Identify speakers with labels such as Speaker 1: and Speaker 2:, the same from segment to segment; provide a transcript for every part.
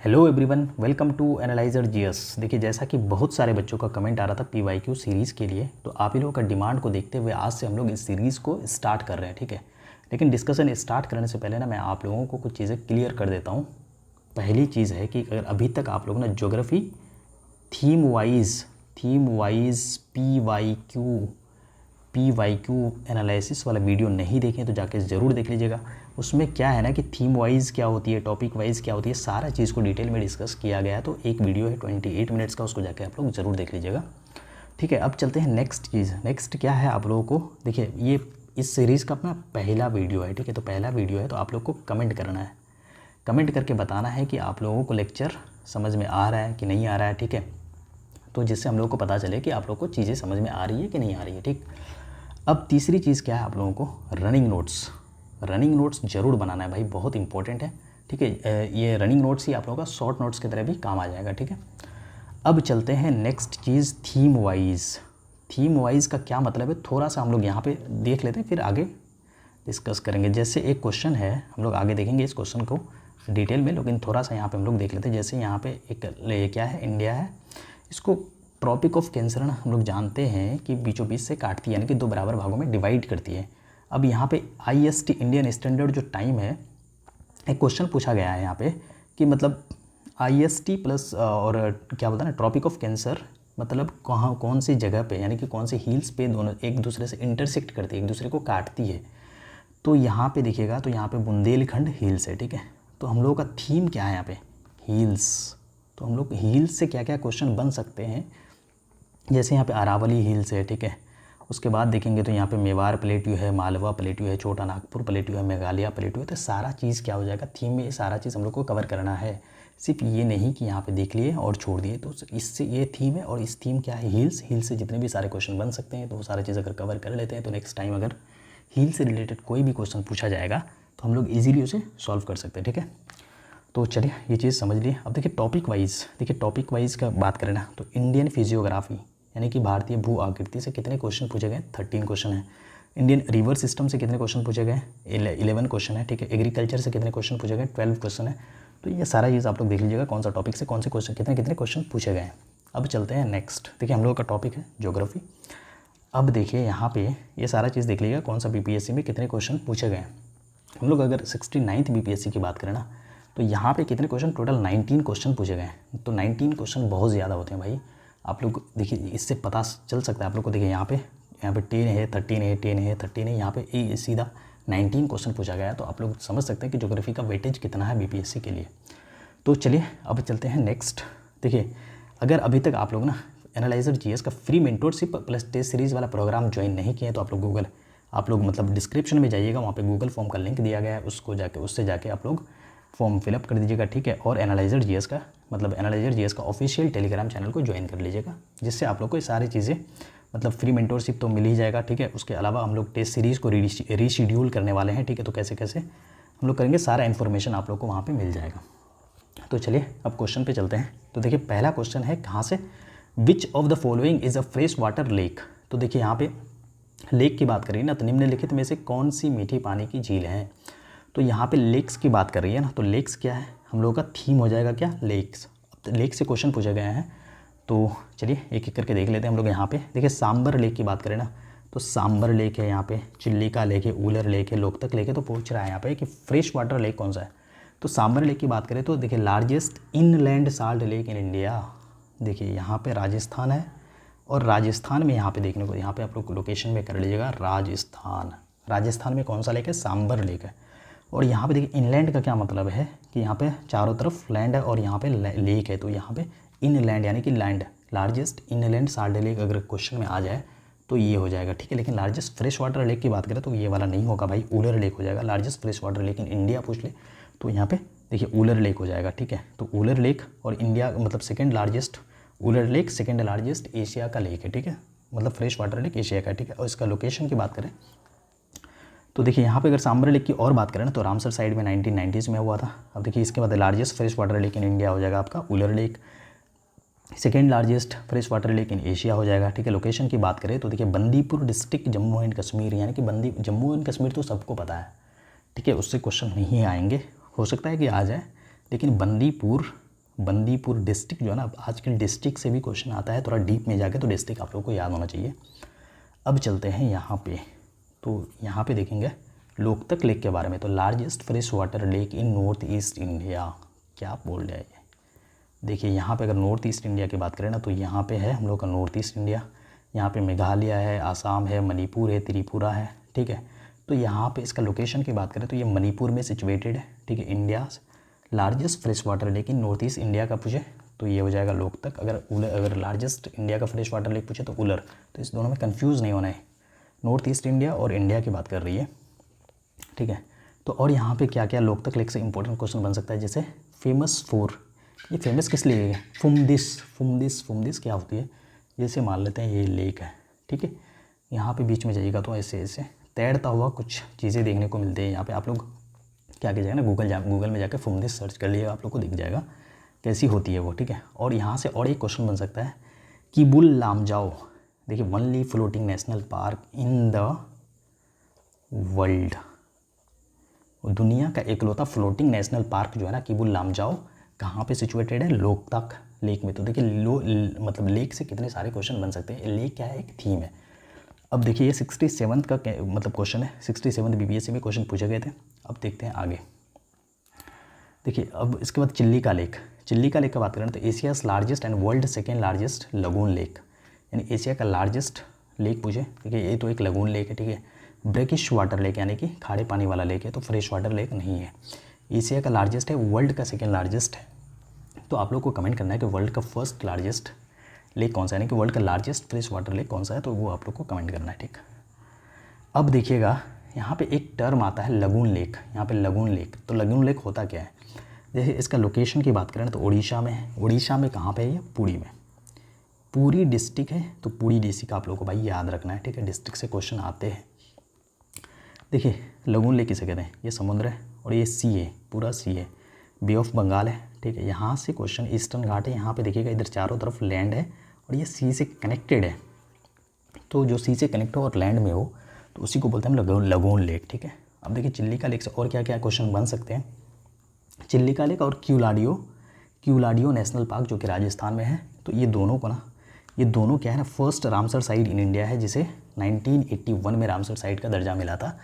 Speaker 1: Hello everyone, welcome to Analyzer G S. देखिए, जैसा कि बहुत सारे बच्चों का कमेंट आ रहा था पीवाईक्यू सीरीज़ के लिए, तो आप ही लोगों का डिमांड को देखते हुए आज से हम लोग इस सीरीज़ को स्टार्ट कर रहे हैं। ठीक है, लेकिन डिस्कशन स्टार्ट करने से पहले ना मैं आप लोगों को कुछ चीज़ें क्लियर कर देता हूँ। पहली चीज़ है कि अगर अभी तक आप लोग ना geography theme wise P Y Q analysis वाला वीडियो नहीं देखें तो जाके ज़रूर देख लीजिएगा। उसमें क्या है ना कि थीम वाइज क्या होती है, टॉपिक वाइज क्या होती है, सारा चीज़ को डिटेल में डिस्कस किया गया है। तो एक वीडियो है 28 मिनट्स का, उसको जाके आप लोग ज़रूर देख लीजिएगा। ठीक है, अब चलते हैं नेक्स्ट चीज़। नेक्स्ट क्या है आप लोगों को, देखिए ये इस सीरीज़ का अपना पहला वीडियो है। ठीक है, तो पहला वीडियो है तो आप लोग को कमेंट करना है, कमेंट करके बताना है कि आप लोगों को लेक्चर समझ में आ रहा है कि नहीं आ रहा है। ठीक है, तो जिससे हम लोग को पता चले कि आप लोग को चीज़ें समझ में आ रही है कि नहीं आ रही है। ठीक, अब तीसरी चीज़ क्या है, आप लोगों को रनिंग नोट्स ज़रूर बनाना है भाई, बहुत इंपॉर्टेंट है। ठीक है, ये रनिंग नोट्स ही आप लोगों का शॉर्ट नोट्स की तरह भी काम आ जाएगा। ठीक है, अब चलते हैं नेक्स्ट चीज़, थीम वाइज का क्या मतलब है, थोड़ा सा हम लोग यहाँ पे देख लेते हैं, फिर आगे डिस्कस करेंगे। जैसे एक क्वेश्चन है, हम लोग आगे देखेंगे इस क्वेश्चन को डिटेल में, लेकिन थोड़ा सा यहाँ पे हम लोग देख लेते हैं। जैसे यहाँ पे एक क्या है, इंडिया है, इसको ट्रॉपिक ऑफ कैंसर ना हम लोग जानते हैं कि बीचों बीच से काटती है, यानी कि दो बराबर भागों में डिवाइड करती है। अब यहाँ पे IST इंडियन स्टैंडर्ड जो टाइम है, एक क्वेश्चन पूछा गया है यहाँ पे कि मतलब IST प्लस और क्या बोलता है ना, ट्रॉपिक ऑफ कैंसर मतलब कहाँ कौन सी जगह पे, यानी कि कौन से हिल्स पे दोनों एक दूसरे से इंटरसेक्ट करती है, एक दूसरे को काटती है। तो यहाँ पे देखिएगा, तो यहाँ पे बुंदेलखंड हिल्स है। ठीक है, तो हम लोगों का थीम क्या है यहाँ पे, हिल्स। तो हम लोग हिल्स से क्या क्या क्वेश्चन बन सकते हैं, जैसे यहाँ पे अरावली हिल्स है। ठीक है, उसके बाद देखेंगे तो यहाँ पे मेवाड़ प्लेट्यू है, मालवा प्लेट्यू है, छोटा नागपुर प्लेट्यू है, मेघालय प्लेट्यू है। तो सारा चीज़ क्या हो जाएगा, थीम में ये सारा चीज़ हम लोग को कवर करना है। सिर्फ ये नहीं कि यहाँ पे देख लिए और छोड़ दिए, तो इससे ये थीम है। और इस थीम क्या है, हिल्स से जितने भी सारे क्वेश्चन बन सकते हैं, तो वो सारी चीज़ अगर कवर कर लेते हैं तो नेक्स्ट टाइम अगर हिल से रिलेटेड कोई भी क्वेश्चन पूछा जाएगा तो हम लोग ईजिली उसे सॉल्व कर सकते हैं। ठीक है, तो चलिए ये चीज़ समझ लिए। अब देखिए टॉपिक वाइज का बात करें ना, तो इंडियन फिजियोग्राफी यानी कि भारतीय भू आकृति से कितने क्वेश्चन पूछे गए, 13 क्वेश्चन है। इंडियन रिवर सिस्टम से कितने क्वेश्चन पूछे गए, 11 क्वेश्चन है। ठीक है, एग्रीकल्चर से कितने क्वेश्चन पूछे गए, 12 क्वेश्चन है। तो ये सारा चीज़ आप लोग देख लीजिएगा, कौन सा टॉपिक से कौन से क्वेश्चन कितने क्वेश्चन पूछे गए हैं। अब चलते हैं नेक्स्ट। देखिए हम लोग का टॉपिक है ज्योग्राफी। अब देखिए यहाँ पे ये सारा चीज़ देख लीजिएगा, कौन सा BPSC में कितने क्वेश्चन पूछे गए हैं। हम लोग अगर 69th BPSC की बात करें ना, तो यहाँ पे कितने क्वेश्चन, टोटल 19 क्वेश्चन पूछे गए हैं। तो 19 क्वेश्चन बहुत ज़्यादा होते हैं भाई। आप लोग देखिए, इससे पता चल सकता है आप लोग को। देखिए यहाँ पे 10 है, 13 है, 10 है, 13 है, यहाँ पे सीधा 19 क्वेश्चन पूछा गया है। तो आप लोग समझ सकते हैं कि ज्योग्राफी का वेटेज कितना है BPSC के लिए। तो चलिए अब चलते हैं नेक्स्ट। देखिए, अगर अभी तक आप लोग ना एनालाइजर जीएस का free mentorship plus test series वाला प्रोग्राम ज्वाइन नहीं किए, तो आप लोग मतलब डिस्क्रिप्शन में जाइएगा, वहाँ पे गूगल फॉर्म का लिंक दिया गया है, उससे जाके आप लोग फॉर्म फिलअप कर दीजिएगा। ठीक है, और एनालाइजर जीएस का ऑफिशियल टेलीग्राम चैनल को ज्वाइन कर लीजिएगा, जिससे आप लोग को ये सारी चीज़ें मतलब फ्री मेंटोरशिप तो मिल ही जाएगा। ठीक है, उसके अलावा हम लोग टेस्ट सीरीज़ को रीशेड्यूल करने वाले हैं। ठीक है, तो कैसे हम लोग करेंगे, सारा इन्फॉर्मेशन आप लोग को वहाँ पर मिल जाएगा। तो चलिए अब क्वेश्चन पे चलते हैं। तो देखिए पहला क्वेश्चन है कहाँ से, विच of the following is a fresh water lake. तो देखिए यहाँ पे लेक की बात करिए ना, तो निम्नलिखित में से कौन सी मीठी पानी की झील है। तो यहाँ पे लेक्स की बात कर रही है ना, तो लेक्स क्या है, हम लोगों का थीम हो जाएगा क्या, लेक्स। अब लेक से क्वेश्चन पूछे गए हैं, तो चलिए एक एक करके देख लेते हैं हम लोग। यहाँ पे देखिए सांबर लेक की बात करें ना, तो सांबर लेक है, यहाँ पे चिल्लिका लेक है, ऊलर लेक है, लोकतक लेक है। तो पूछ रहा है यहाँ पे कि फ्रेश वाटर लेक कौन सा है। तो सांबर लेक की बात करें तो देखिए largest inland salt lake in India, देखिए यहाँ पे राजस्थान है। और राजस्थान में यहाँ पे देखने को, यहाँ पे आप लोग लोकेशन में कर लीजिएगा, राजस्थान में कौन सा लेक है, सांबर लेक है। और यहाँ पे देखिए इनलैंड का क्या मतलब है कि यहाँ पे चारों तरफ लैंड है और यहाँ पे लेक है। तो यहाँ पे इनलैंड यानी कि land, largest inland salt lake अगर क्वेश्चन में आ जाए तो ये हो जाएगा। ठीक है, लेकिन लार्जेस्ट फ्रेश वाटर लेक की बात करें तो ये वाला नहीं होगा भाई, ऊलर लेक हो जाएगा। Largest fresh water lake in India पूछ ले तो यहाँ पे देखिए ऊलर लेक हो जाएगा। ठीक है, तो ऊलर लेक और इंडिया मतलब second largest, Wular lake second largest Asia का लेक है। ठीक है, मतलब फ्रेश वाटर लेक एशिया का। ठीक है, और इसका लोकेशन की बात करें तो देखिए यहाँ पे अगर सांबर लेक की और बात करें ना, तो रामसर साइड में 1990s में हुआ था। अब देखिए इसके बाद largest fresh water lake in India हो जाएगा आपका Wular lake, second largest fresh water lake in Asia हो जाएगा। ठीक है, लोकेशन की बात करें तो देखिए बंदीपुर डिस्ट्रिक्ट जम्मू एंड कश्मीर, यानी कि जम्मू एंड कश्मीर तो सबको पता है। ठीक है, उससे क्वेश्चन नहीं आएंगे, हो सकता है कि आ जाए, लेकिन बंदीपुर बंदीपुर डिस्ट्रिक्ट जो है ना, आजकल डिस्ट्रिक्ट से भी क्वेश्चन आता है, थोड़ा डीप में जाके, तो डिस्ट्रिक्ट आप लोगों को याद होना चाहिए। अब चलते हैं यहाँ पे, तो यहाँ पे देखेंगे लोकतक लेक के बारे में। तो लार्जेस्ट फ्रेश वाटर लेक इन नॉर्थ ईस्ट इंडिया, क्या बोल रहा है ये। देखिए यहाँ पे अगर नॉर्थ ईस्ट इंडिया की बात करें ना, तो यहाँ पे है हम लोग का नॉर्थ ईस्ट इंडिया। यहाँ पे मेघालय है, आसाम है, मणिपुर है, त्रिपुरा है, ठीक है। तो यहाँ पे इसका लोकेशन की बात करें तो ये मणिपुर में सिचुएटेड है, ठीक है। India largest fresh water lake इन नॉर्थ ईस्ट इंडिया का पूछे तो ये हो जाएगा लोकतक। अगर लार्जेस्ट इंडिया का फ्रेश वाटर लेक पूछे तो उलर। तो इस दोनों में कंफ्यूज नहीं होना है, नॉर्थ ईस्ट इंडिया और इंडिया की बात कर रही है, ठीक है। तो और यहाँ पे क्या क्या लोकतक लेक से इंपॉर्टेंट क्वेश्चन बन सकता है, जैसे फेमस फॉर, ये फेमस किस लिए है, फुमदिस क्या होती है, जैसे मान लेते हैं ये लेक है, ठीक है। यहाँ पे बीच में जाइएगा तो ऐसे ऐसे तैरता हुआ कुछ चीज़ें देखने को मिलती है। यहाँ पे आप लोग क्या कीजिएगा ना, गूगल में जाकर फुमदिस सर्च कर लिए, आप लोग को दिख जाएगा कैसी होती है वो, ठीक है। और यहाँ से और एक क्वेश्चन बन सकता है, किबुल लामजाओ, देखिए only floating national park in the world, दुनिया का एकलौता फ्लोटिंग नेशनल पार्क जो है ना, किबुल लामजाओ, कहाँ पे सिचुएटेड है, लोकतक लेक में। तो देखिए मतलब लेक से कितने सारे क्वेश्चन बन सकते हैं। लेक क्या है, एक थीम है। अब देखिए ये 67 का मतलब क्वेश्चन है, 67 बीपीएससी में क्वेश्चन पूछे गए थे। अब देखते हैं आगे। देखिए अब इसके बाद चिल्ली का लेक की बात करें तो Asia's largest and world second largest lagoon lake, यानी एशिया का लार्जेस्ट लेक पूछे। देखिए ये तो एक लगून लेक है, ठीक है। ब्रेकिश वाटर लेक यानी कि खारे पानी वाला लेक है, तो फ्रेश वाटर लेक नहीं है। एशिया का लार्जेस्ट है, वर्ल्ड का सेकेंड लार्जेस्ट है। तो आप लोग को कमेंट करना है कि वर्ल्ड का फर्स्ट लार्जेस्ट लेक कौन सा है, यानी कि वर्ल्ड का लार्जेस्ट फ्रेश वाटर लेक कौन सा है, तो वो आप लोग को कमेंट करना है, ठीक। अब देखिएगा यहाँ पे एक टर्म आता है लगून लेक, यहाँ पे लगून लेक। तो लगून लेक होता क्या है, जैसे इसका लोकेशन की बात करें तो उड़ीसा में है। उड़ीसा में कहाँ पे है ये, पुरी में, पुरी डिस्ट्रिक्ट है। तो पुरी डिस्ट्रिक्ट आप लोग को भाई याद रखना है, ठीक है, डिस्ट्रिक्ट से क्वेश्चन आते हैं। देखिए लगून लेक किसे कहते हैं, ये समुद्र है और ये सी है, पूरा सी है, बे ऑफ बंगाल है, ठीक है। यहाँ से क्वेश्चन ईस्टर्न घाट है, यहाँ पे देखिएगा इधर चारों तरफ लैंड है और ये सी से कनेक्टेड है। तो जो सी से कनेक्ट हो और लैंड में हो तो उसी को बोलते हैं हम लगून लेक, ठीक है। अब देखिए चिल्ली का लेक से और क्या क्या क्वेश्चन बन सकते हैं। चिल्ली का लेक और क्यूलाडियो नेशनल पार्क जो कि राजस्थान में है। तो ये दोनों को ना, ये दोनों क्या है ना, first Ramsar site in India है, जिसे 1981 में रामसर साइट का दर्जा मिला था।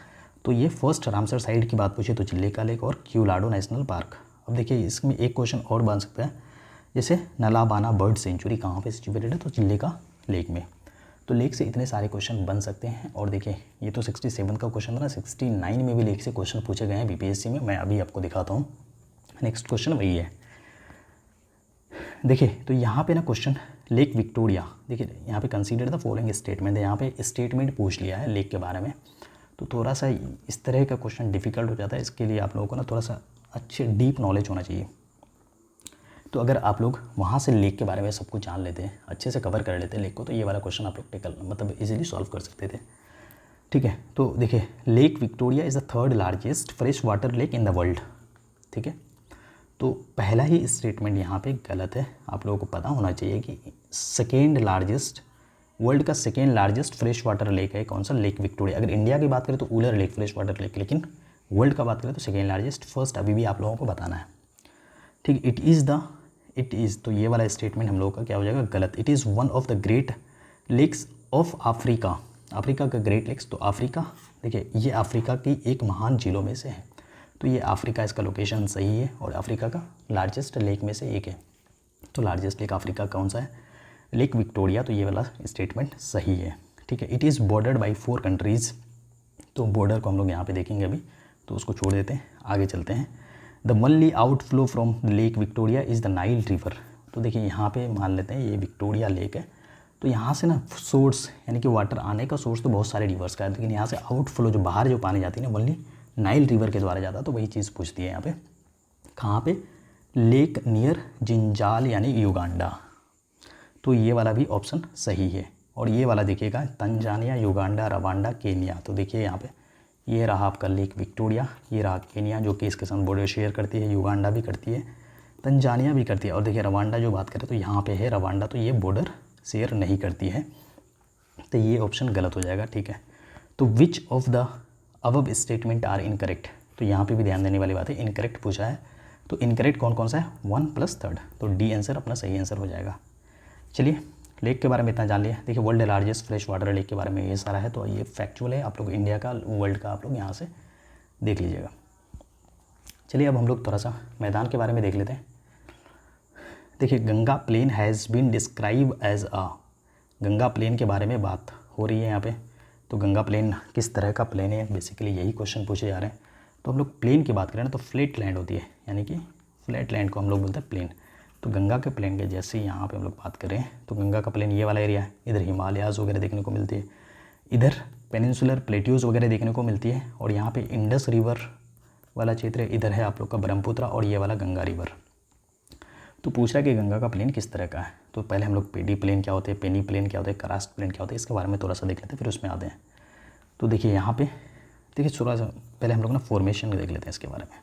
Speaker 1: तो ये फर्स्ट रामसर साइट की बात पूछे तो चिल्ली का लेक और क्यूलाडो नेशनल पार्क। अब देखिए इसमें एक क्वेश्चन और बन सकता है, जैसे नलाबाना बर्ड सेंचुरी कहाँ पे सिचुएटेड है, तो चिल्ली का लेक में। तो लेक से इतने सारे क्वेश्चन बन सकते हैं। और देखिए ये तो 67 का क्वेश्चन था ना, 69 में भी लेक से क्वेश्चन पूछे गए हैं बीपीएससी में। मैं अभी आपको दिखाता हूँ, नेक्स्ट क्वेश्चन वही है। देखिए तो यहाँ पे ना क्वेश्चन लेक विक्टोरिया, देखिए यहाँ पे कंसीडर द फॉलोइंग स्टेटमेंट है, यहाँ पे स्टेटमेंट पूछ लिया है लेक के बारे में। तो थोड़ा सा इस तरह का क्वेश्चन डिफ़िकल्ट हो जाता है, इसके लिए आप लोगों को ना थोड़ा सा अच्छे डीप नॉलेज होना चाहिए। तो अगर आप लोग वहाँ से लेक के बारे में सब कुछ जान लेते हैं, अच्छे से कवर कर लेते हैं लेक को, तो ये वाला क्वेश्चन आप लोग मतलब इजीली सॉल्व कर सकते थे, ठीक है। तो देखिए lake Victoria is the third largest fresh water lake in the world, ठीक है। तो पहला ही स्टेटमेंट यहाँ पे गलत है। आप लोगों को पता होना चाहिए कि सेकेंड लार्जेस्ट, वर्ल्ड का second largest fresh water lake है कौन सा, लेक विक्टोरिया। अगर इंडिया की बात करें तो उलर लेक फ्रेश वाटर लेक, लेकिन वर्ल्ड का बात करें तो सेकेंड लार्जेस्ट, फर्स्ट अभी भी आप लोगों को बताना है, ठीक। इट इज़ तो ये वाला स्टेटमेंट हम लोगों का क्या हो जाएगा, गलत। It is one of the great lakes of Africa, Africa का ग्रेट लेक्स। तो अफ्रीका, देखिए ये अफ्रीका की एक महान झीलों में से है, तो ये अफ्रीका इसका लोकेशन सही है और अफ्रीका का लार्जेस्ट लेक में से एक है। तो लार्जेस्ट लेक अफ्रीका कौन सा है, लेक विक्टोरिया। तो ये वाला स्टेटमेंट सही है, ठीक है। It is bordered by 4 countries, तो बॉर्डर को हम लोग यहाँ पे देखेंगे अभी, तो उसको छोड़ देते हैं, आगे चलते हैं। The only outflow from lake Victoria is the Nile river. तो देखिए यहाँ पे मान लेते हैं ये विक्टोरिया लेक है, तो यहाँ से ना सोर्स यानी कि वाटर आने का सोर्स तो बहुत सारे रिवर्स का है, लेकिन यहाँ से आउटफ्लो जो बाहर जो पानी जाती है ना, ओनली नाइल रिवर के द्वारा जाता। तो वही चीज़ पूछती है यहाँ पे, कहाँ पे, लेक नियर जिंजाल यानी युगांडा। तो ये वाला भी ऑप्शन सही है। और ये वाला देखिएगा तंजानिया, युगांडा, रवांडा, केनिया। तो देखिए यहाँ पे ये रहा आपका लेक विक्टोरिया, ये रहा केनिया जो कि इसके साथ बॉर्डर शेयर करती है, युगांडा भी करती है, तंजानिया भी करती है। और देखिए रवांडा जो बात करें तो यहाँ पे है रवांडा, तो ये बॉर्डर शेयर नहीं करती है, तो ये ऑप्शन गलत हो जाएगा, ठीक है। तो which of the above statement are incorrect, तो यहाँ पे भी ध्यान देने वाली बात है, इनकरेक्ट पूछा है। तो इनकरेक्ट कौन कौन सा है, 1 + 3rd, तो डी आंसर अपना सही आंसर हो जाएगा। चलिए लेक के बारे में इतना जान लिया। देखिए world largest fresh water lake के बारे में ये सारा है, तो ये फैक्चुअल है, आप लोग इंडिया का वर्ल्ड का आप लोग यहाँ से देख लीजिएगा। चलिए अब हम लोग थोड़ा सा मैदान के बारे में देख लेते हैं। देखिए Ganga plain has been describe as a, Ganga plain के बारे में बात हो रही है यहाँ पे। तो गंगा प्लेन किस तरह का प्लेन है, बेसिकली यही क्वेश्चन पूछे जा रहे हैं। तो हम लोग प्लेन की बात करें ना तो फ्लैट लैंड होती है, यानी कि फ्लैट लैंड को हम लोग बोलते हैं प्लेन। तो गंगा के प्लेन के जैसे यहाँ पे हम लोग बात करें तो गंगा का प्लेन ये वाला एरिया है, इधर हिमालयाज़ वगैरह देखने को मिलती है, इधर पेनिनसुलर प्लेट्यूज़ वगैरह देखने को मिलती है, और यहाँ पे इंडस रिवर वाला क्षेत्र है, इधर है आप लोग का ब्रह्मपुत्र और ये वाला गंगा रिवर। तो पूछ रहा है कि गंगा का प्लेन किस तरह का है। तो पहले हम लोग पेडी प्लेन क्या होते हैं, पेनी प्लेन क्या होते हैं, करास्ट प्लेन क्या होते हैं, इसके बारे में थोड़ा सा देख लेते हैं, फिर उसमें आते हैं। तो देखिए यहाँ पे देखिए थोड़ा सा पहले हम लोग ना फॉर्मेशन देख लेते हैं इसके बारे में,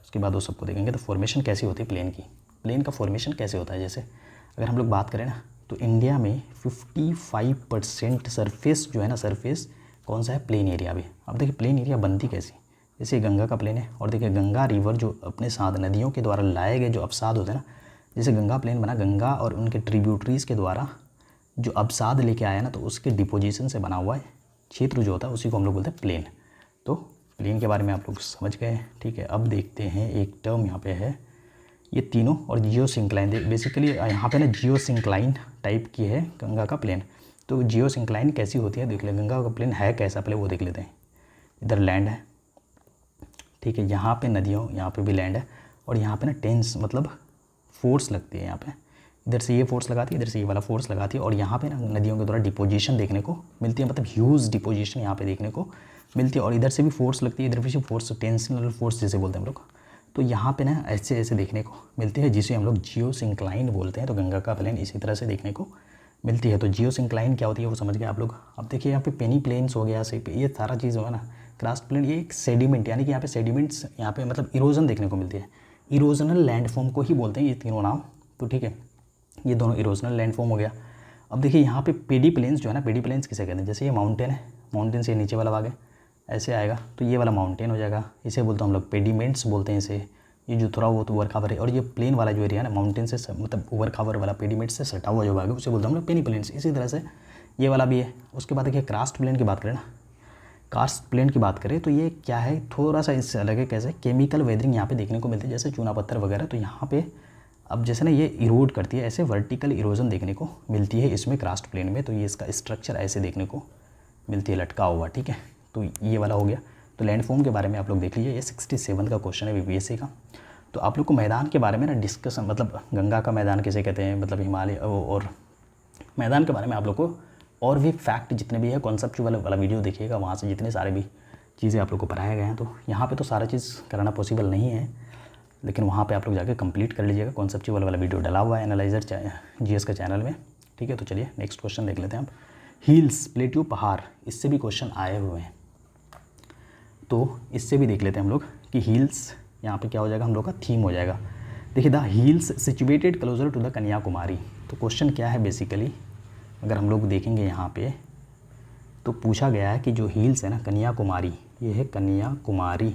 Speaker 1: उसके बाद वो सबको देखेंगे। तो फॉर्मेशन कैसी होती है प्लेन की, प्लेन का फॉर्मेशन कैसे होता है। जैसे अगर हम लोग बात करें ना तो इंडिया में 55% सरफेस जो है ना, सरफेस कौन सा है, प्लेन एरिया भी। अब देखिए प्लेन एरिया बनती कैसी, जैसे गंगा का प्लेन है, और देखिए गंगा रिवर जो अपने साथ नदियों के द्वारा लाए गए जो अवसाद होते हैं ना, जैसे गंगा प्लेन बना गंगा और उनके ट्रिब्यूटरीज़ के द्वारा जो अवसाद लेके आया ना, तो उसके डिपोजिशन से बना हुआ है क्षेत्र जो होता है उसी को हम लोग बोलते हैं प्लेन। तो प्लेन के बारे में आप लोग समझ गए, ठीक है। अब देखते हैं एक टर्म यहाँ पे है, ये तीनों और जियो सिंक्लाइन, बेसिकली यहाँ पे ना जियो सिंक्लाइन टाइप की है गंगा का प्लेन। तो जियो सिंक्लाइन कैसी होती है देख ले, गंगा का प्लेन है कैसा पहले वो देख लेते हैं। इधर लैंड है, ठीक है, यहाँ पे नदियों, यहाँ पे भी लैंड है, और यहाँ पे ना टेंस मतलब फोर्स लगती है यहाँ पे, इधर से ये फोर्स लगाती है, इधर से ये वाला फोर्स लगाती है, और यहाँ पे ना नदियों के द्वारा डिपोजिशन देखने को मिलती है, मतलब ह्यूज डिपोजिशन यहाँ पे देखने को मिलती है, और इधर से भी फोर्स लगती है, इधर भी फोर्स, टेंशनल फोर्स जैसे बोलते हैं हम लोग। तो यहाँ पे ना ऐसे ऐसे देखने को मिलती है, जिसे हम लोग जियो सिंक्लाइन बोलते हैं। तो गंगा का प्लेन इसी तरह से देखने को मिलती है। तो जियो सिंक्लाइन क्या होती है वो समझ गए आप लोग। अब देखिए यहाँ पे पेनी प्लेन्स हो गया, ये सारा चीज़ होगा ना, क्रास्ट प्लेन, ये एक सेडिमेंट, यानी कि यहाँ पे सेडिमेंट्स, यहाँ पे मतलब इरोजन देखने को मिलती है। इरोजनल लैंडफॉर्म को ही बोलते हैं ये तीनों नाम। तो ठीक है, ये दोनों इरोजनल लैंडफॉर्म हो गया। अब देखिए यहाँ पे पेडी प्लेन्स जो है ना, पेडी प्लेन्स किसे कहते हैं, जैसे ये माउंटेन है, माउंटेन से नीचे वाला भाग है ऐसे आएगा, तो ये वाला माउंटेन हो जाएगा, इसे बोलते हैं हम लोग पेडीमेंट्स बोलते हैं इसे। ये जो थोड़ा बहुत उबर खावर है, और ये प्लेन वाला जो एरिया है ना, माउंटेन से मतलब उबर खावर वाला पेडीमेंट से सटा हुआ जो भाग है उसे बोलते हैं हम लोग पेनी प्लेन्स। इसी तरह से ये वाला भी है। उसके बाद देखिए क्रास्ट प्लेन की बात करें ना, कास्ट प्लेन की बात करें तो ये क्या है, थोड़ा सा इससे अलग है। कैसे, केमिकल वेदरिंग यहाँ पे देखने को मिलती है, जैसे चूना पत्थर वगैरह। तो यहाँ पे अब जैसे ना ये इरोड करती है, ऐसे वर्टिकल इरोजन देखने को मिलती है इसमें क्रास्ट प्लेन में। तो ये इसका स्ट्रक्चर ऐसे देखने को मिलती है, लटका हुआ, ठीक है। तो ये वाला हो गया। तो लैंडफॉर्म के बारे में आप लोग देख लीजिए, ये 67 का क्वेश्चन है बीपीएससी का। तो आप लोग को मैदान के बारे में ना डिस्कशन, मतलब गंगा का मैदान किसे कहते हैं, मतलब हिमालय, और मैदान के बारे में आप लोग को और भी फैक्ट जितने भी है कॉन्सेप्चुअल वाला वीडियो देखिएगा, वहाँ से जितने सारे भी चीज़ें आप लोग को पढ़ाए गए हैं। तो यहाँ पे तो सारा चीज़ कराना पॉसिबल नहीं है, लेकिन वहाँ पे आप लोग जाके कंप्लीट कर लीजिएगा। कॉन्सेप्चुअल वाला वीडियो डला हुआ है एनालाइजर जीएस का चैनल में, ठीक है। तो चलिए नेक्स्ट क्वेश्चन देख लेते हैं आप। हिल्स, प्लेट्यू, पहाड़, इससे भी क्वेश्चन आए हुए हैं, तो इससे भी देख लेते हैं हम लोग कि हिल्स यहाँ पे क्या हो जाएगा, हम लोग का थीम हो जाएगा। देखिए the hills situated closer to the Kanyakumari. तो क्वेश्चन क्या है बेसिकली, अगर हम लोग देखेंगे यहाँ पे तो पूछा गया है कि जो हिल्स है ना कन्याकुमारी, ये है कन्याकुमारी,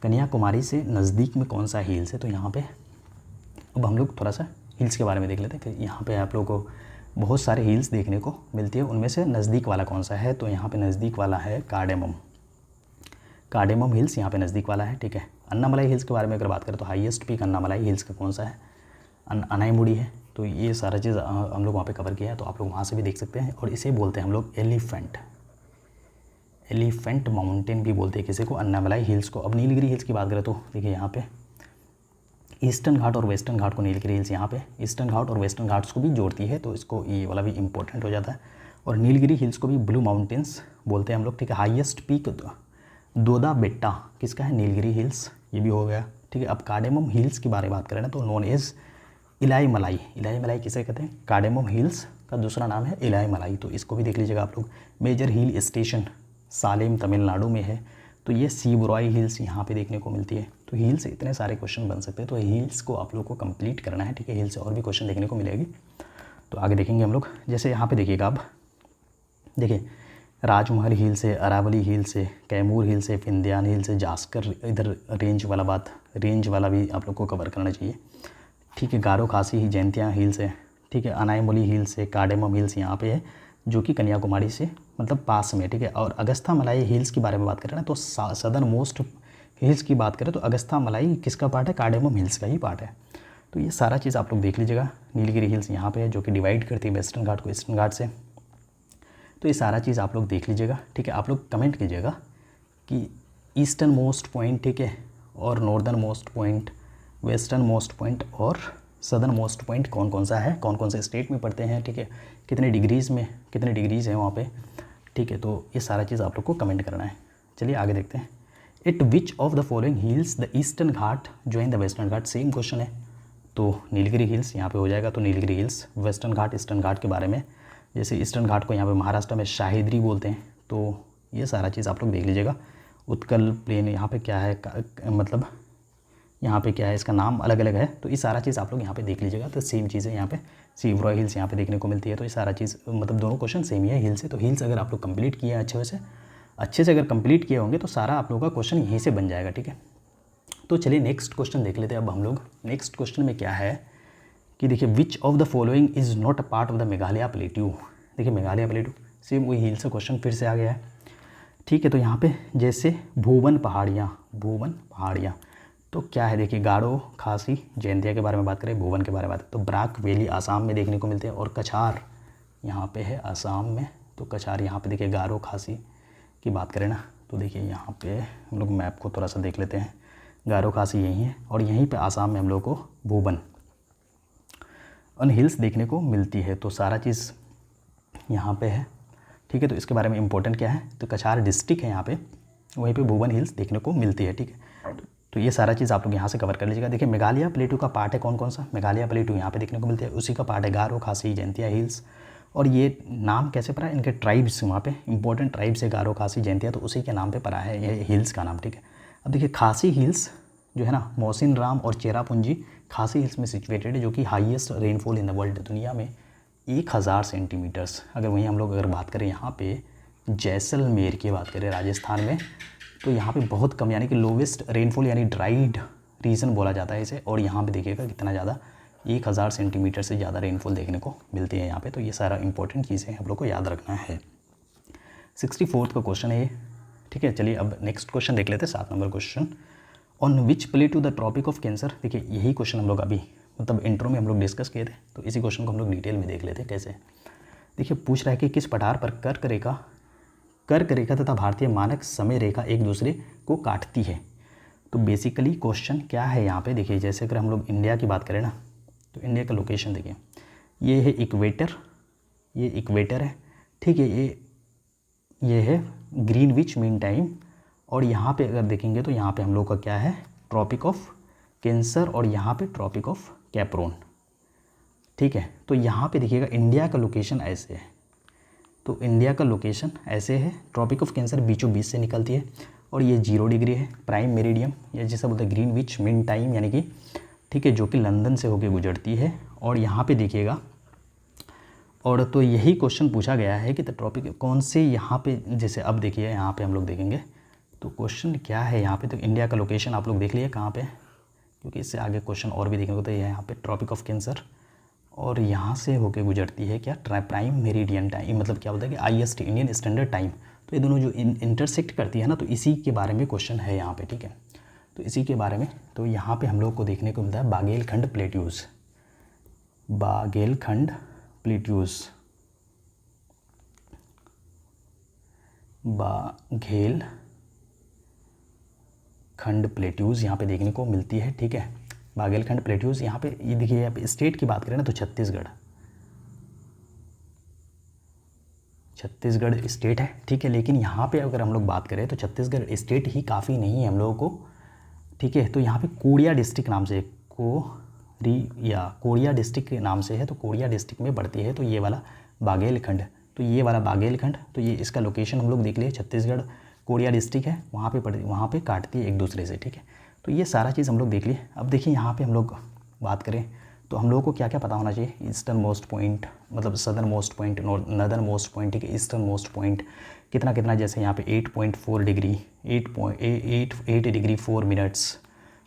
Speaker 1: कन्याकुमारी से नज़दीक में कौन सा हिल्स है। तो यहाँ पे अब हम लोग थोड़ा सा हिल्स के बारे में देख लेते हैं कि यहाँ पे आप लोगों को बहुत सारे हिल्स देखने को मिलती है, उनमें से नज़दीक वाला कौन सा है। तो यहाँ पे नज़दीक वाला है कार्डेमम, कार्डेमम हिल्स यहाँ पे नज़दीक वाला है, ठीक है। अन्नामलाई हिल्स के बारे में अगर बात करें तो हाईएस्ट पीक अन्नामलाई हिल्स का कौन सा है, अनाईमुड़ी है। तो ये सारा चीज़ हम लोग वहाँ पे कवर किया है, तो आप लोग वहाँ से भी देख सकते हैं। और इसे बोलते हैं हम लोग एलिफेंट माउंटेन भी बोलते हैं किसी को, अन्नामलाई हिल्स को। अब नीलगिरी हिल्स की बात करें तो देखिए यहाँ पे ईस्टर्न घाट और वेस्टर्न घाट को नीलगिरी हिल्स, यहाँ पे ईस्टर्न घाट और वेस्टर्न घाट्स को भी जोड़ती है, तो इसको ये वाला भी इंपॉर्टेंट हो जाता है। और नीलगिरी हिल्स को भी ब्लू माउंटेन्स बोलते हैं हम लोग, ठीक है। हाईएस्ट पीक दोदा बेट्टा किसका है, नीलगिरी हिल्स, ये भी हो गया, ठीक है। अब कार्डेमम हिल्स की बारे में बात करें ना तो नोन एज इलाई मलाई, इलाई मलाई किसे कहते हैं, कार्डेमम हिल्स का दूसरा नाम है इलाई मलाई। तो इसको भी देख लीजिएगा आप लोग। Major hill station Salem Tamil Nadu में है, तो ये सीबरॉय हिल्स यहाँ पे देखने को मिलती है। तो हिल से इतने सारे क्वेश्चन बन सकते हैं, तो हिल्स को आप लोग को कंप्लीट करना है, ठीक है। हिल से और भी क्वेश्चन देखने को मिलेगी, तो आगे देखेंगे हम लोग। जैसे यहाँ पे देखिएगा आप, देखिए राजमहल हिल्स है, अरावली हिल्स है, कैमूर हिल्स है, विंध्यान हिल्स है, जास्कर इधर रेंज वाला भी आप लोग को कवर करना चाहिए। ठीक है, गारो खासी ही जैंतिया हिल्स है। ठीक है, अनायमोली हिल्स है, कार्डेमम हिल्स यहाँ पे है जो कि कन्याकुमारी से मतलब पास में। ठीक है, और अगस्ता मलाई हिल्स के बारे में बात करें ना तो सदर्न मोस्ट हिल्स की बात करें तो अगस्ता मलाई किसका पार्ट है, कार्डेमम हिल्स का ही पार्ट है। तो ये सारा चीज़ आप लोग देख लीजिएगा। नीलगिरी हिल्स यहाँ पे है जो कि डिवाइड करती है वेस्टर्न घाट को ईस्टर्न घाट से। तो ये सारा चीज़ आप लोग देख लीजिएगा। ठीक है, आप लोग कमेंट कीजिएगा कि ईस्टर्न मोस्ट पॉइंट, ठीक है, और northern most point, western most point और सदर्न मोस्ट पॉइंट कौन कौन सा है, कौन कौन से स्टेट में पड़ते हैं। ठीक है, कितने डिग्रीज़ हैं वहाँ पे। ठीक है, तो ये सारा चीज़ आप लोग को कमेंट करना है। चलिए आगे देखते हैं। It which of the following hills the eastern Ghat join the western Ghat, same question है। तो नीलगिरी हिल्स यहाँ पे हो जाएगा। तो नीलगिरी हिल्स, वेस्टर्न घाट ईस्टर्न घाट के बारे में, जैसे ईस्टर्न घाट को यहाँ पे महाराष्ट्र में शाहिद्री बोलते हैं। तो ये सारा चीज़ आप लोग देख लीजिएगा। उत्कल प्लेन यहाँ पे क्या है, मतलब यहाँ पे क्या है, इसका नाम अलग अलग है। तो ये सारा चीज़ आप लोग यहाँ पे देख लीजिएगा। तो सेम चीज़ है यहाँ पे, सीवरॉय हिल्स यहाँ पे देखने को मिलती है। तो ये सारा चीज़ मतलब दोनों क्वेश्चन सेम ही है हिल से। तो हिल्स अगर आप लोग कंप्लीट किए हैं अच्छे से अगर कंप्लीट किए होंगे तो सारा आप लोगों का क्वेश्चन यहीं से बन जाएगा। ठीक है, तो चलिए नेक्स्ट क्वेश्चन देख लेते हैं अब हम लोग। नेक्स्ट क्वेश्चन में क्या है कि देखिए, विच of the following is not a part of the Meghalaya plateau. देखिए मेघालय प्लेट्यू सेम वही हिल से क्वेश्चन फिर से आ गया है। ठीक है, तो यहाँ पे जैसे भुवन पहाड़ियाँ तो क्या है, देखिए गारो खासी जैंतिया के बारे में बात करें, भुवन के बारे में बात करें तो ब्राक वैली आसाम में देखने को मिलते हैं, और कछार यहाँ पे है आसाम में। तो कछार यहाँ पे देखिए गारो खासी की बात करें ना तो देखिए यहाँ पे हम लोग मैप को थोड़ा सा देख लेते हैं। गारो खासी यहीं है और यहीं पे आसाम में हम लोग को भुवन और हिल्स देखने को मिलती है। तो सारा चीज़ यहाँ पे है। ठीक है, तो इसके बारे में इंपॉर्टेंट क्या है, तो कछार डिस्ट्रिक्ट है यहाँ पे, वहीं पे भुवन हिल्स देखने को मिलती है। ठीक है, तो ये सारा चीज़ आप लोग यहाँ से कवर कर लीजिएगा। देखिए मेघालय प्लेटू का पार्ट है कौन कौन सा, मेघालय प्लेटू यहाँ पे देखने को मिलती है, उसी का पार्ट है गारो खासी जैंतिया हिल्स। और ये नाम कैसे पड़ा, इनके ट्राइब्स वहाँ पे इंपॉर्टेंट ट्राइब्स है गारो खासी जैंतिया, तो उसी के नाम पे पड़ा है ये हिल्स का नाम। ठीक है, अब देखिए खासी हिल्स जो है ना, मोहसिन राम और चेरापूंजी खासी हिल्स में सिचुएटेड है, जो कि highest rainfall in the world, दुनिया में 1000 सेंटीमीटर्स। अगर वहीं हम लोग अगर बात करें यहाँ पे जैसलमेर की बात करें राजस्थान में, तो यहाँ पे बहुत कम यानी कि लोवेस्ट रेनफॉल यानी ड्राइड रीजन बोला जाता है इसे। और यहाँ पे देखिएगा कितना ज़्यादा 1000 सेंटीमीटर से ज़्यादा रेनफॉल देखने को मिलती है यहाँ पे। तो ये सारा इंपॉर्टेंट चीज़ें हम लोग को याद रखना है। 64th का क्वेश्चन है ये। ठीक है, चलिए अब नेक्स्ट क्वेश्चन देख लेते हैं, 7 number question. On which plateau the tropic of cancer. देखिए यही क्वेश्चन हम लोग अभी मतलब इंट्रो में हम लोग डिस्कस किए थे, तो इसी क्वेश्चन को हम लोग डिटेल में देख लेते हैं कैसे। देखिए पूछ रहा है कि किस पठार पर कर्क रेखा तथा भारतीय मानक समय रेखा एक दूसरे को काटती है। तो बेसिकली क्वेश्चन क्या है यहाँ पे, देखिए जैसे अगर हम लोग इंडिया की बात करें ना तो इंडिया का लोकेशन देखिए, ये है इक्वेटर, ये इक्वेटर है। ठीक है, ये है ग्रीनविच मीन टाइम। और यहाँ पे अगर देखेंगे तो यहाँ पे हम लोग का क्या है, ट्रॉपिक ऑफ कैंसर, और यहाँ पे ट्रॉपिक ऑफ कैप्रोन। ठीक है, तो यहाँ पे देखिएगा इंडिया का लोकेशन ऐसे है, तो इंडिया का लोकेशन ऐसे है, ट्रॉपिक ऑफ कैंसर बीचों बीच से निकलती है, और ये 0 डिग्री है प्राइम मेरिडियम, या जैसा बोलते हैं ग्रीनविच मीन टाइम यानी कि, ठीक है, जो कि लंदन से होकर गुजरती है। और यहाँ पे देखिएगा, और तो यही क्वेश्चन पूछा गया है कि ट्रॉपिक कौन से यहाँ पे, जैसे अब देखिए यहाँ पे हम लोग देखेंगे तो क्वेश्चन क्या है यहाँ पे, तो इंडिया का लोकेशन आप लोग देख लिए कहाँ पे, क्योंकि इससे आगे क्वेश्चन और भी देखने को, तो ये यहाँ पे ट्रॉपिक ऑफ कैंसर, और यहाँ से होके गुजरती है क्या, प्राइम मेरिडियन टाइम, मतलब क्या होता है कि IST इंडियन स्टैंडर्ड टाइम। तो ये दोनों जो इंटरसेक्ट करती है ना, तो इसी के बारे में क्वेश्चन है यहाँ पे। ठीक है, तो इसी के बारे में, तो यहाँ पे हम लोग को देखने को मिलता है बागेलखंड प्लेट्यूज़, बागेलखंड प्लेट्यूज़, बागेलखंड प्लेट्यूज़ यहाँ पे देखने को मिलती है। ठीक है, बागेलखंड प्लेट्यूज़ यहाँ पे, ये देखिए यहाँ पे स्टेट की बात करें ना तो छत्तीसगढ़ स्टेट है। ठीक है, लेकिन यहाँ पे अगर हम लोग बात करें तो छत्तीसगढ़ स्टेट ही काफ़ी नहीं है हम लोगों को। ठीक है, तो यहाँ पे कोरिया डिस्ट्रिक्ट नाम से, कोरिया डिस्ट्रिक्ट के नाम से है, तो कोरिया डिस्ट्रिक्ट में पड़ती है। तो ये वाला बागेलखंड, तो ये वाला बागेलखंड, तो ये इसका लोकेशन हम लोग देख लिए, छत्तीसगढ़ कोरिया डिस्ट्रिक्ट है, वहाँ पे पड़ती, वहाँ पे काटती है एक दूसरे से। ठीक है, तो ये सारा चीज़ हम लोग देख लिए। अब देखिए यहाँ पे हम लोग बात करें तो हम लोगों को क्या क्या पता होना चाहिए, ईस्टर्न मोस्ट पॉइंट मतलब southern most point, northern most point, ठीक है, ईस्टर्न मोस्ट पॉइंट, कितना कितना, जैसे यहाँ पे 8.4 डिग्री, 8 डिग्री 4 मिनट्स,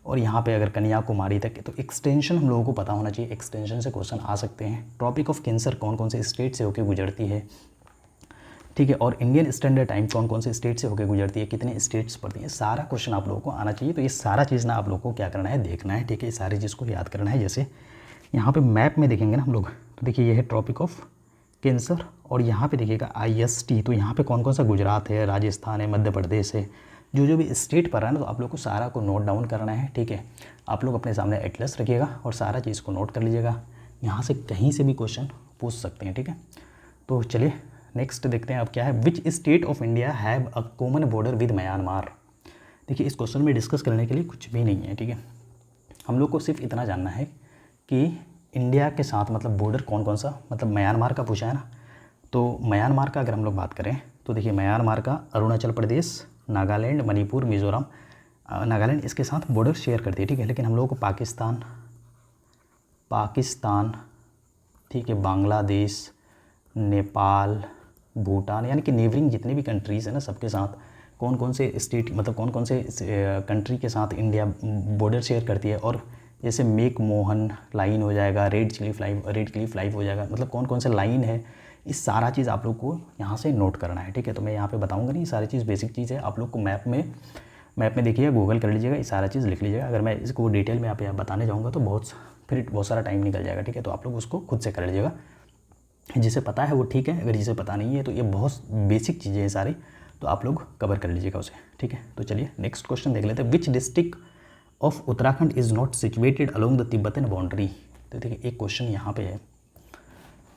Speaker 1: और यहाँ पे अगर कन्याकुमारी तक, तो एक्सटेंशन हम लोगों को पता होना चाहिए, एक्सटेंशन से क्वेश्चन आ सकते हैं। ट्रॉपिक ऑफ कैंसर कौन कौन से स्टेट से होकर गुजरती है, ठीक है, और इंडियन स्टैंडर्ड टाइम कौन कौन से स्टेट से होकर गुजरती है, कितने स्टेट्स पड़ती हैं, सारा क्वेश्चन आप लोगों को आना चाहिए। तो ये सारा चीज़ ना आप लोगों को क्या करना है, देखना है, ठीक है, ये सारी चीज़ को याद करना है। जैसे यहाँ पे मैप में देखेंगे ना हम लोग, तो देखिए ये है ट्रॉपिक ऑफ कैंसर, और यहाँ पे देखिएगा IST, तो यहाँ पे कौन कौन सा गुजरात है, राजस्थान है, मध्य प्रदेश है, जो भी स्टेट पर है ना, तो आप लोग को सारा को नोट डाउन करना है, ठीक है। आप लोग अपने सामने एटलस रखिएगा और सारा चीज़ को नोट कर लीजिएगा, यहाँ से कहीं से भी क्वेश्चन पूछ सकते हैं, ठीक है। तो चलिए नेक्स्ट देखते हैं अब क्या है। Which state of India have a common border with Myanmar. देखिए इस क्वेश्चन में डिस्कस करने के लिए कुछ भी नहीं है, ठीक है। हम लोग को सिर्फ इतना जानना है कि इंडिया के साथ मतलब बॉर्डर कौन कौन सा, मतलब म्यांमार का पूछा है ना, तो म्यांमार का अगर हम लोग बात करें तो देखिए म्यांमार का अरुणाचल प्रदेश, नागालैंड, मणिपुर, मिज़ोरम, नागालैंड इसके साथ बॉर्डर शेयर करती है, ठीक है। लेकिन हम लोगों को पाकिस्तान, ठीक है, बांग्लादेश, नेपाल, भूटान, यानी कि नेबरिंग जितने भी कंट्रीज़ हैं ना, सबके साथ कौन कौन से स्टेट, मतलब कौन कौन से कंट्री के साथ इंडिया बॉर्डर शेयर करती है, और जैसे मेक मोहन लाइन हो जाएगा, रेड क्लिफ लाइव हो जाएगा, मतलब कौन कौन से लाइन है, इस सारा चीज़ आप लोग को यहाँ से नोट करना है, ठीक है। तो मैं यहाँ पे बताऊँगा नहीं, सारी चीज़ बेसिक चीज़ है, आप लोग को मैप में देखिए, गूगल कर लीजिएगा, ये सारा चीज़ लिख लीजिएगा। अगर मैं इसको डिटेल में आप बताने जाऊँगा तो फिर बहुत सारा टाइम निकल जाएगा, ठीक है। तो आप लोग उसको खुद से कर लीजिएगा, जिसे पता है वो ठीक है, अगर जिसे पता नहीं है तो ये बहुत बेसिक चीज़ें हैं सारी, तो आप लोग कवर कर लीजिएगा उसे, ठीक है। तो चलिए नेक्स्ट क्वेश्चन देख लेते हैं। Which district of Uttarakhand is not situated along the Tibetan boundary. तो देखिए एक क्वेश्चन यहाँ पे है,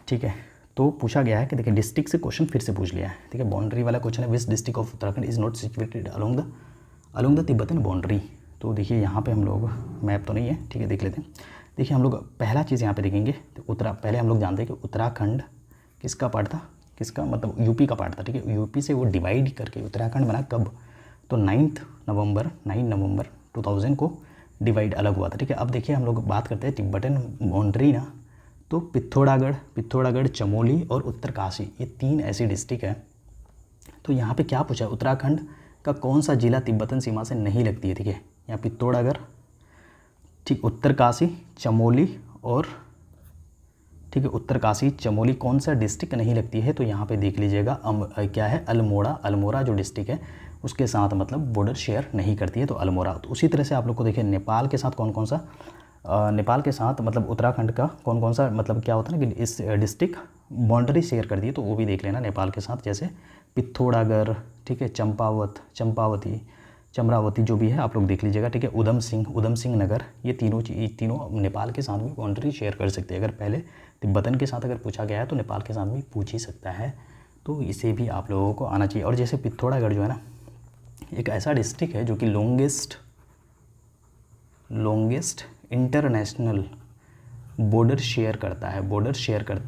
Speaker 1: ठीक है। तो पूछा गया है कि देखिए डिस्ट्रिक्ट से क्वेश्चन फिर से पूछ लिया है, ठीक है। बाउंड्री वाला क्वेश्चन है, which district of Uttarakhand is not situated along the Tibetan boundary. तो देखिए यहाँ पे हम लोग, मैप तो नहीं है, ठीक है, देख लेते हैं। देखिए हम लोग पहला चीज़ यहाँ पे देखेंगे तो पहले हम लोग जानते हैं कि उत्तराखंड किसका पार्ट था, किसका मतलब यूपी का पार्ट था, ठीक है। यूपी से वो डिवाइड करके उत्तराखंड बना कब, तो 9 नवंबर 2000 को डिवाइड अलग हुआ था, ठीक है। अब देखिए हम लोग बात करते हैं तिब्बतन बाउंड्री ना, तो पिथौरागढ़, चमोली और उत्तरकाशी, ये 3 ऐसी डिस्ट्रिक्ट है। तो यहाँ पे क्या पूछा है, उत्तराखंड का कौन सा जिला तिब्बतन सीमा से नहीं लगती है, ठीक है। यहाँ पिथौरागढ़, ठीक, उत्तरकाशी, चमोली और, ठीक है, उत्तरकाशी, चमोली कौन सा डिस्ट्रिक्ट नहीं लगती है, तो यहाँ पे देख लीजिएगा क्या है, अल्मोड़ा जो डिस्ट्रिक्ट है उसके साथ मतलब बॉर्डर शेयर नहीं करती है, तो अल्मोड़ा। तो उसी तरह से आप लोग को देखिए नेपाल के साथ कौन कौन सा, नेपाल के साथ मतलब उत्तराखंड का कौन कौन सा मतलब क्या होता है ना कि इस डिस्ट्रिक्ट बाउंड्री शेयर करती है, तो वो भी देख लेना नेपाल के साथ, जैसे पिथौरागढ़, ठीक है, चम्रावती जो भी है आप लोग देख लीजिएगा, ठीक है। उधम सिंह नगर, ये तीनों नेपाल के साथ भी बाउंड्री शेयर कर सकते हैं। अगर पहले तिब्बतन के साथ अगर पूछा गया है तो नेपाल के साथ भी पूछ ही सकता है, तो इसे भी आप लोगों को आना चाहिए। और जैसे पिथौरागढ़ जो है ना, एक ऐसा डिस्ट्रिक्ट है जो कि लॉन्गेस्ट इंटरनेशनल बॉर्डर शेयर करता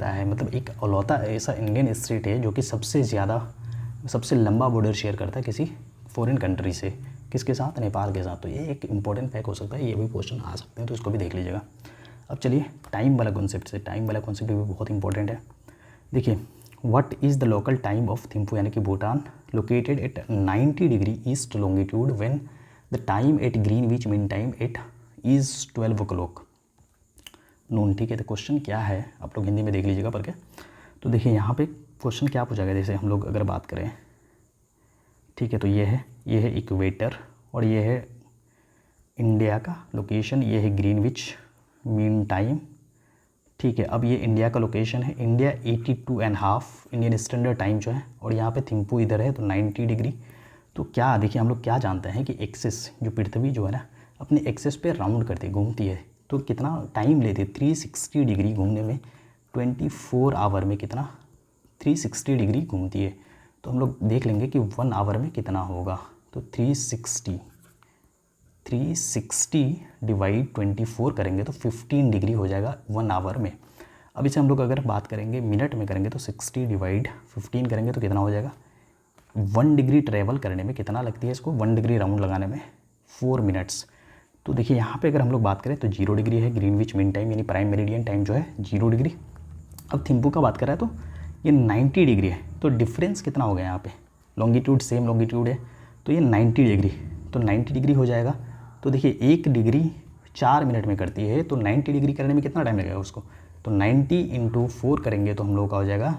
Speaker 1: है, मतलब एक अलौता ऐसा इंडियन स्टेट है जो कि सबसे लंबा बॉर्डर शेयर करता है किसी फॉरेन कंट्री से, किसके साथ, नेपाल के साथ। तो ये एक इंपॉर्टेंट फैक्ट हो सकता है, ये भी क्वेश्चन आ सकते हैं, तो इसको भी देख लीजिएगा। अब चलिए टाइम वाला कॉन्सेप्ट भी बहुत इंपॉर्टेंट है। देखिए what is the local time of Thimphu, यानी कि Bhutan, located at 90 degree east longitude, when the time at Greenwich mean time at is 12 o'clock noon, ठीक है। तो क्वेश्चन क्या है आप लोग हिंदी में देख लीजिएगा पढ़ के। तो देखिए यहाँ पे क्वेश्चन क्या पूछा गया, जैसे हम लोग अगर बात करें, ठीक है, तो ये है इक्वेटर, और ये है इंडिया का लोकेशन, ये है ग्रीनविच मीन टाइम, ठीक है। अब ये इंडिया का लोकेशन है, इंडिया 82.5 इंडियन स्टैंडर्ड टाइम जो है, और यहाँ पे थिम्पू इधर है, तो 90 डिग्री। तो क्या देखिए हम लोग क्या जानते हैं कि एक्सिस जो पृथ्वी जो है ना, अपने एक्सिस पे राउंड करती है, घूमती है, तो कितना टाइम लेती है, 360 डिग्री घूमने में, 24 आवर में कितना, 360 डिग्री घूमती है। तो हम लोग देख लेंगे कि 1 आवर में कितना होगा, तो 360 डिवाइड 24 करेंगे तो 15 डिग्री हो जाएगा 1 आवर में। अब इसे हम लोग अगर बात करेंगे मिनट में करेंगे तो 60 डिवाइड 15 करेंगे तो कितना हो जाएगा, 1 डिग्री ट्रैवल करने में कितना लगती है इसको, 1 डिग्री राउंड लगाने में 4 मिनट्स। तो देखिए यहाँ पे अगर हम लोग बात करें तो 0 डिग्री है ग्रीनविच मीन टाइम, यानी प्राइम मेरिडियन टाइम जो है 0 डिग्री। अब थिम्पू का बात करें तो ये 90 डिग्री है, तो डिफरेंस कितना हो गया यहाँ पे, लॉन्गिट्यूड सेम लॉन्गिट्यूड है तो ये 90 डिग्री, तो 90 डिग्री हो जाएगा। तो देखिए 1 डिग्री 4 मिनट में करती है, तो 90 डिग्री करने में कितना टाइम लगेगा उसको, तो 90 × 4 करेंगे तो हम लोगों का हो जाएगा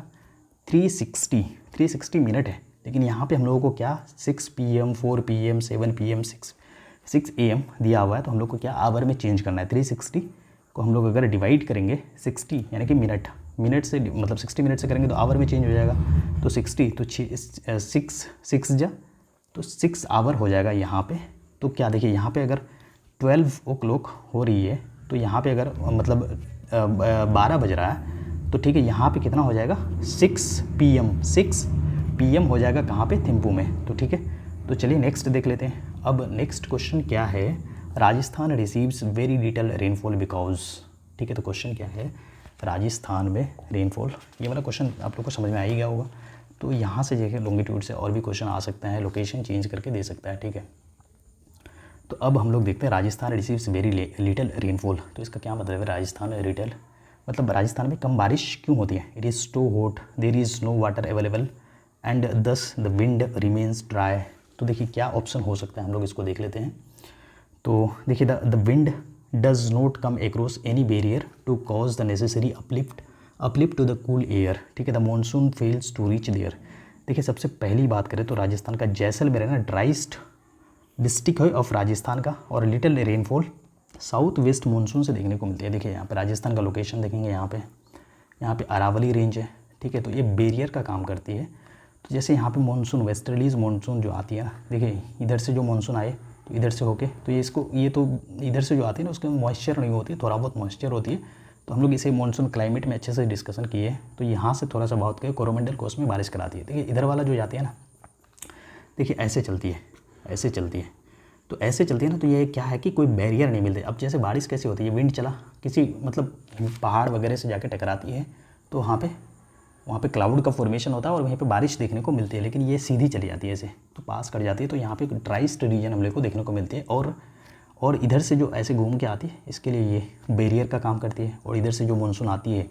Speaker 1: 360 मिनट है। लेकिन यहाँ पे हम लोगों को क्या 6 PM 4 PM 7 PM 6 AM दिया हुआ है, तो हम लोग को क्या आवर में चेंज करना है। 360 को हम लोग अगर डिवाइड करेंगे 60 यानी कि मिनट से मतलब 60 मिनट से करेंगे तो आवर में चेंज हो जाएगा। तो 60 तो 6 जा तो 6 आवर हो जाएगा यहाँ पे। तो क्या देखिए यहाँ पे अगर 12 o'clock हो रही है तो यहाँ पे अगर मतलब 12 बज रहा है तो ठीक है, यहाँ पे कितना हो जाएगा 6 PM हो जाएगा कहाँ पे, थिम्पू में। तो ठीक है, तो चलिए नेक्स्ट देख लेते हैं। अब नेक्स्ट क्वेश्चन क्या है, Rajasthan receives very little rainfall because, ठीक है। तो क्वेश्चन क्या है, राजस्थान में रेनफॉल, ये वाला क्वेश्चन आप लोग को समझ में आ ही गया होगा। तो यहाँ से देखिए लॉन्गिट्यूड से और भी क्वेश्चन आ सकते हैं, लोकेशन चेंज करके दे सकता है, ठीक है। तो अब हम लोग देखते हैं Rajasthan receives very little rainfall, तो इसका क्या मतलब है, राजस्थान लिटल मतलब राजस्थान में कम बारिश क्यों होती है। It is too hot, there is no water available and thus the wind remains dry. तो देखिए क्या ऑप्शन हो सकता है, हम लोग इसको देख लेते हैं। तो देखिए the wind does not come across any barrier to cause the necessary uplift to the cool air, ठीक है। The monsoon fails to reach there. देखिए सबसे पहली बात करें तो राजस्थान का जैसलमेर है ना, ड्राइस्ट डिस्ट्रिक्ट है ऑफ राजस्थान का, और little rainfall south west monsoon से देखने को मिलती है। देखिए यहाँ पे राजस्थान का लोकेशन देखेंगे, यहाँ पे अरावली रेंज है, ठीक है। तो ये बैरियर का काम करती है। तो जैसे यहाँ पे मानसून वेस्टर्लीज मानसून जो आती है ना, देखिए इधर से जो मानसून आए तो इधर से होके तो ये तो इधर से जो आती है ना उसके मॉइस्चर नहीं होती, थोड़ा बहुत मॉइस्चर होती है। तो हम लोग इसे मानसून क्लाइमेट में अच्छे से डिस्कशन किए। तो यहाँ से थोड़ा सा बहुत के कोरोमंडल कोस्ट में बारिश कराती है। देखिए इधर वाला जो जाती है ना, देखिए ऐसे चलती है, तो ऐसे चलती है ना, तो ये क्या है कि कोई बैरियर नहीं मिलते। अब जैसे बारिश कैसे होती है, विंड चला किसी मतलब पहाड़ वगैरह से जाके टकराती है तो वहाँ पे क्लाउड का फॉर्मेशन होता है और वहीं पे बारिश देखने को मिलती है। लेकिन ये सीधी चली जाती है ऐसे, तो पास कर जाती है, तो यहाँ पे ड्राइस्ट रीजन हम लोग को देखने को मिलती है। और इधर से जो ऐसे घूम के आती है, इसके लिए ये बैरियर का काम करती है। और इधर से जो मानसून आती है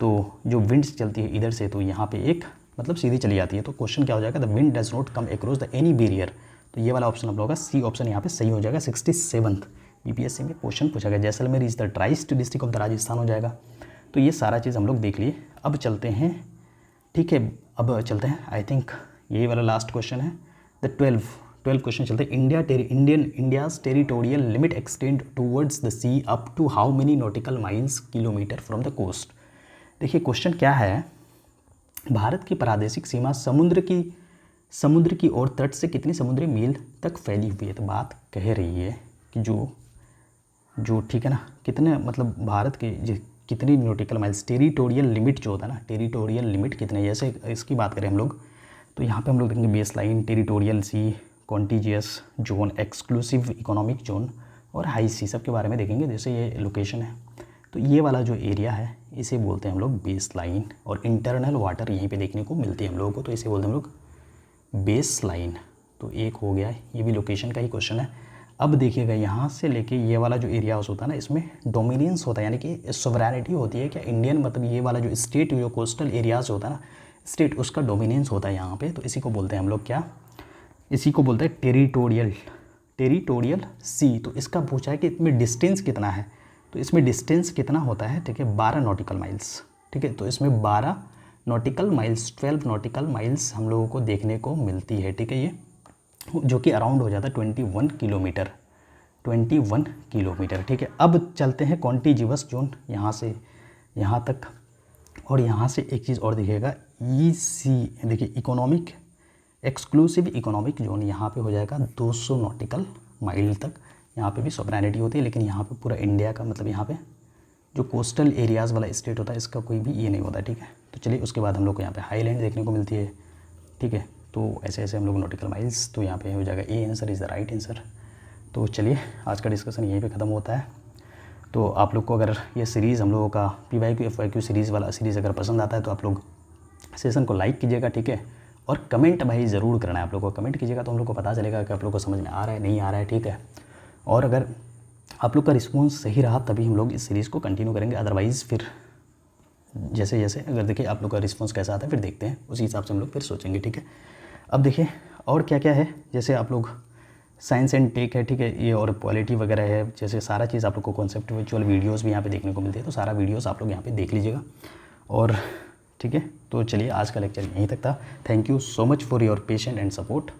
Speaker 1: तो जो विंड्स चलती है इधर से, तो यहाँ पे एक मतलब सीधी चली जाती है। तो क्वेश्चन क्या हो जाएगा, the wind does not come across the any barrier. तो ये वाला ऑप्शन आप लोगों का सी ऑप्शन यहाँ पे सही हो जाएगा। 67th बीपीएससी में क्वेश्चन पूछा गया, Jaisalmer is the driest district of the Rajasthan हो जाएगा। तो ये सारा चीज़ हम लोग देख लिए। अब चलते हैं, ठीक है, अब चलते हैं, आई थिंक यही वाला लास्ट क्वेश्चन है, द 12 क्वेश्चन चलते हैं। India's territorial limit extend towards the sea up to how many nautical miles kilometer from the coast. देखिए क्वेश्चन क्या है, भारत की प्रादेशिक सीमा समुद्र की ओर तट से कितनी समुद्री मील तक फैली हुई है। तो बात कह रही है कि जो ठीक है ना, कितने मतलब भारत के कितनी नॉटिकल माइल्स, टेरिटोरियल लिमिट जो होता है ना, टेरिटोरियल लिमिट कितने, जैसे इसकी बात करें हम लोग तो यहाँ पे हम लोग देखेंगे बेस लाइन, टेरिटोरियल सी, contiguous zone, exclusive economic zone और हाई सी, सब के बारे में देखेंगे। जैसे ये लोकेशन है तो ये वाला जो एरिया है इसे बोलते हैं हम लोग बेस लाइन, और इंटरनल वाटर यहीं पे देखने को मिलती है हम लोगों को, तो इसे बोलते हैं हम लोग बेस लाइन। तो एक हो गया, ये भी लोकेशन का ही क्वेश्चन है। अब देखिएगा यहाँ से लेके ये वाला जो एरिया होता है ना, इसमें डोमिनेंस होता है, यानी कि सोवरेनिटी होती है क्या इंडियन, मतलब ये वाला जो स्टेट जो कोस्टल एरियाज होता है ना स्टेट, उसका डोमिनेंस होता है यहाँ पे। तो इसी को बोलते हैं हम लोग क्या, इसी को बोलते हैं टेरिटोरियल सी। तो इसका पूछा है कि इसमें डिस्टेंस कितना है, तो इसमें डिस्टेंस कितना होता है, ठीक है 12 नॉटिकल माइल्स, ठीक है। तो इसमें 12 नॉटिकल माइल्स 12 नॉटिकल माइल्स हम लोगों को देखने को मिलती है, ठीक है। ये जो कि अराउंड हो जाता है 21 किलोमीटर, ठीक है। अब चलते हैं कॉन्टिजिवस जोन, यहाँ से यहाँ तक, और यहाँ से एक चीज़ और दिखेगा EC, देखिए इकोनॉमिक एक्सक्लूसिव इकोनॉमिक जोन, यहाँ पे हो जाएगा 200 नॉटिकल माइल तक। यहाँ पे भी सॉवरेनिटी होती है, लेकिन यहाँ पे पूरा इंडिया का मतलब यहाँ पे जो कोस्टल एरियाज़ वाला स्टेट होता है इसका कोई भी ये नहीं होता, ठीक है। तो चलिए उसके बाद हम लोग को यहाँ पे हाईलैंड देखने को मिलती है, ठीक है। तो ऐसे ऐसे हम लोग नॉटिकल माइल्स, तो यहाँ पे हो जाएगा A answer is the right answer. तो चलिए आज का डिस्कशन यहीं पे ख़त्म होता है। तो आप लोग को अगर ये सीरीज़ हम लोगों का PYQ FYQ सीरीज़ वाला सीरीज़ अगर पसंद आता है तो आप लोग सेशन को लाइक कीजिएगा, ठीक है। और कमेंट भाई ज़रूर करना है, आप लोग को कमेंट कीजिएगा तो हम लोग को पता चलेगा कि आप लोग को समझ में आ रहा है नहीं आ रहा है, ठीक है। और अगर आप लोग का रिस्पॉन्स सही रहा तभी हम लोग इस सीरीज़ को कंटिन्यू करेंगे, अदरवाइज़ फिर जैसे जैसे अगर देखिए आप लोग का रिस्पॉन्स कैसा आता है फिर देखते हैं, उसी हिसाब से हम लोग फिर सोचेंगे, ठीक है। अब देखिए और क्या क्या है, जैसे आप लोग साइंस एंड टेक है, ठीक है, ये और पॉलिटी वगैरह है, जैसे सारा चीज़ आप लोग को कॉन्सेप्चुअल वीडियोस भी यहाँ पे देखने को मिलते हैं, तो सारा वीडियोस आप लोग यहाँ पे देख लीजिएगा। और ठीक है, तो चलिए आज का लेक्चर यहीं तक था। Thank you so much for your patient and support.